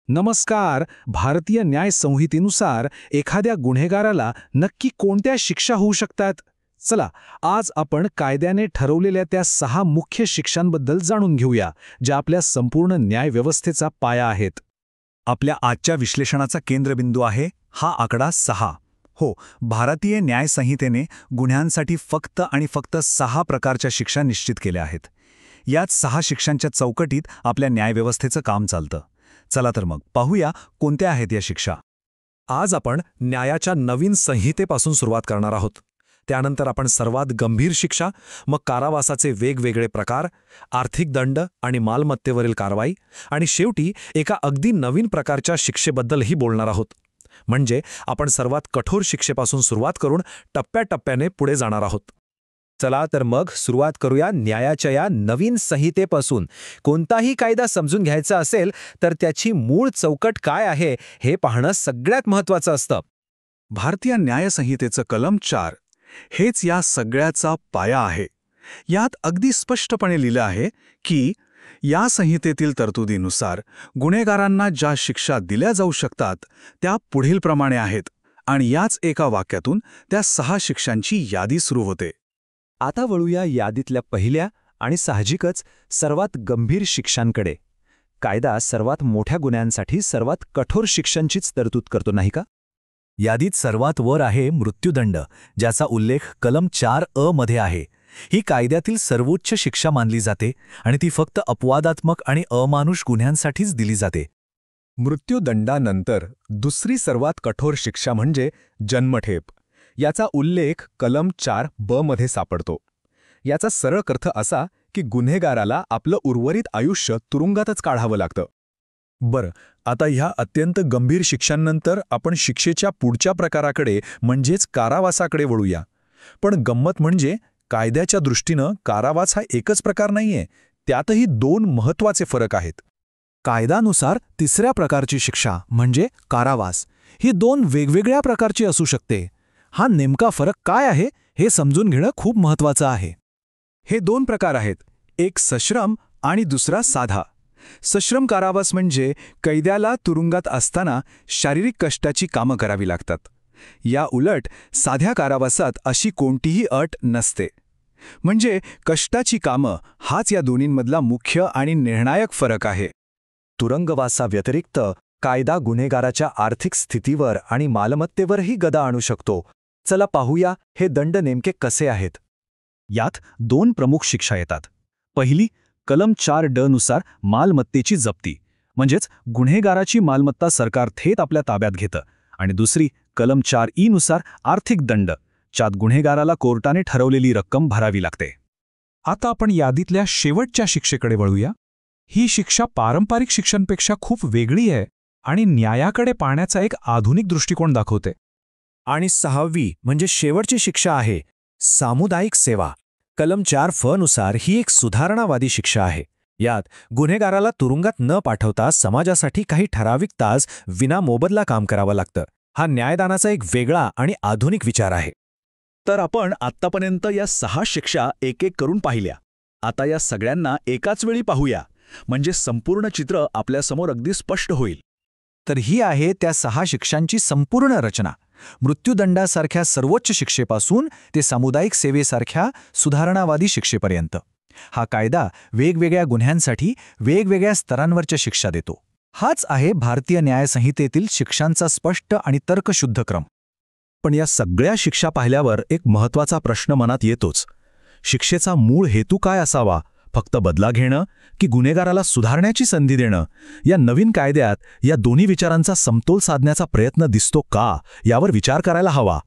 नमस्कार. भारतीय न्याय संहितेनुसार एखाद्या गुन्हेगाराला नक्की कोणत्या शिक्षा होऊ शकतात? चला, आज आपण कायद्याने ठरवलेल्या त्या 6 मुख्य शिक्षांबद्दल जाणून घेऊया, ज्या आपल्या संपूर्ण न्याय व्यवस्थेचा पाया आहेत. आपल्या आजच्या विश्लेषणाचा केंद्रबिंदू आहे हा आकडा 6. हो, भारतीय न्याय संहितेने गुन्ह्यांसाठी फक्त आणि फक्त 6 प्रकारच्या शिक्षा निश्चित केल्या आहेत. याच 6 शिक्षांच्या चौकटीत आपल्या न्यायव्यवस्थेचं काम चालतं. चला तर मग पाहूया कोणत्या आहेत या शिक्षा. आज आपण न्यायाच्या नवीन संहितेपासून सुरुवात करणार आहोत. त्यानंतर आपण सर्वात गंभीर शिक्षा, मग कारावासाचे वेगवेगळे प्रकार, आर्थिक दंड आणि मालमत्तेवरील कारवाई, आणि शेवटी एका अगदी नवीन प्रकारच्या शिक्षेबद्दलही बोलणार आहोत. म्हणजे आपण सर्वात कठोर शिक्षेपासून सुरुवात करून टप्प्याटप्प्याने पुढे जाणार आहोत. चला तर मग सुरुवात करूया न्यायाच्या या नवीन संहितेपासून. कोणताही कायदा समजून घ्यायचा असेल तर त्याची मूळ चौकट काय आहे हे पाहणं सगळ्यात महत्त्वाचं असतं. भारतीय न्याय संहितेचं कलम 4 हेच या सगळ्याचा पाया आहे. यात अगदी स्पष्टपणे लिहिलं आहे की या संहितेतील तरतुदीनुसार गुन्हेगारांना ज्या शिक्षा दिल्या जाऊ शकतात त्या पुढीलप्रमाणे आहेत, आणि याच एका वाक्यातून त्या 6 शिक्षांची यादी सुरू होते. आता वळूया यादीतल्या पहिल्या आणि साहजिकच सर्वात गंभीर शिक्षांकडे. कायदा सर्वात मोठ्या गुन्ह्यांसाठी सर्वात कठोर शिक्षांचीच तरतूद करतो, नाही का? यादीत सर्वात वर आहे मृत्यूदंड, ज्याचा उल्लेख कलम 4A मध्ये आहे. ही कायद्यातील सर्वोच्च शिक्षा मानली जाते आणि ती फक्त अपवादात्मक आणि अमानुष गुन्ह्यांसाठीच दिली जाते. मृत्यूदंडानंतर दुसरी सर्वात कठोर शिक्षा म्हणजे जन्मठेप. याचा उल्लेख कलम 4B मध्ये सापडतो. याचा सरळ अर्थ असा की गुन्हेगाराला आपलं उर्वरित आयुष्य तुरुंगातच काढावं लागतं. बरं, आता ह्या अत्यंत गंभीर शिक्षांनंतर आपण शिक्षेच्या पुढच्या प्रकाराकडे म्हणजेच कारावासाकडे वळूया. पण गंमत म्हणजे कायद्याच्या दृष्टीनं कारावास हा एकच प्रकार नाहीये, त्यातही 2 महत्त्वाचे फरक आहेत. कायद्यानुसार तिसऱ्या प्रकारची शिक्षा म्हणजे कारावास ही 2 वेगवेगळ्या प्रकारची असू शकते. हा नेमका फरक काय आहे हे समजून घेणं खूप महत्त्वाचं आहे. हे 2 प्रकार आहेत, एक सश्रम आणि दुसरा साधा. सश्रम कारावास म्हणजे कैद्याला तुरुंगात असताना शारीरिक कष्टाची कामं करावी लागतात. या उलट साध्या कारावासात अशी कोणतीही अट नसते. म्हणजे कष्टाची कामं हाच या दोन्हींमधला मुख्य आणि निर्णायक फरक आहे. तुरुंगवासाव्यतिरिक्त कायदा गुन्हेगाराच्या आर्थिक स्थितीवर आणि मालमत्तेवरही गदा आणू शकतो. चला पाहूया हे दंड नेमके कसे आहेत. यात 2 प्रमुख शिक्षा येतात. पहिली, कलम 4D नुसार मालमत्तेची जप्ती, म्हणजेच गुन्हेगाराची मालमत्ता सरकार थेट आपल्या ताब्यात घेतं. आणि दुसरी, कलम 4E नुसार आर्थिक दंड, ज्यात गुन्हेगाराला कोर्टाने ठरवलेली रक्कम भरावी लागते. आता आपण यादीतल्या शेवटच्या शिक्षेकडे वळूया. ही शिक्षा पारंपरिक शिक्षांपेक्षा खूप वेगळी आहे आणि न्यायाकडे पाहण्याचा एक आधुनिक दृष्टिकोन दाखवते. आणि 6वी म्हणजे शेवटची शिक्षा आहे सामुदायिक सेवा. कलम 4F नुसार ही एक सुधारणावादी शिक्षा आहे. यात गुन्हेगाराला तुरुंगात न पाठवता समाजासाठी काही ठराविक तास विनामोबदला काम करावं लागतं. हा न्यायदानाचा एक वेगळा आणि आधुनिक विचार आहे. तर आपण आत्तापर्यंत या 6 शिक्षा एक एक करून पाहिल्या. आता या सगळ्यांना एकाच वेळी पाहूया, म्हणजे संपूर्ण चित्र आपल्यासमोर अगदी स्पष्ट होईल. तर ही आहे त्या 6 शिक्षांची संपूर्ण रचना. मृत्यूदंडासारख्या सर्वोच्च शिक्षेपासून ते सामुदायिक सेवेसारख्या सुधारणावादी शिक्षेपर्यंत हा कायदा वेगवेगळ्या गुन्ह्यांसाठी वेगवेगळ्या स्तरांवरच्या शिक्षा देतो. हाच आहे भारतीय न्याय संहितेतील शिक्षांचा स्पष्ट आणि तर्कशुद्ध क्रम. पण या सगळ्या शिक्षा पाहिल्यावर एक महत्त्वाचा प्रश्न मनात येतोच. शिक्षेचा मूळ हेतू काय असावा? फक्त बदला घेणं की गुन्हेगाराला सुधारण्याची संधी देणं? या नवीन कायद्यात या दोन्ही विचारांचा समतोल साधण्याचा प्रयत्न दिसतो का, यावर विचार करायला हवा.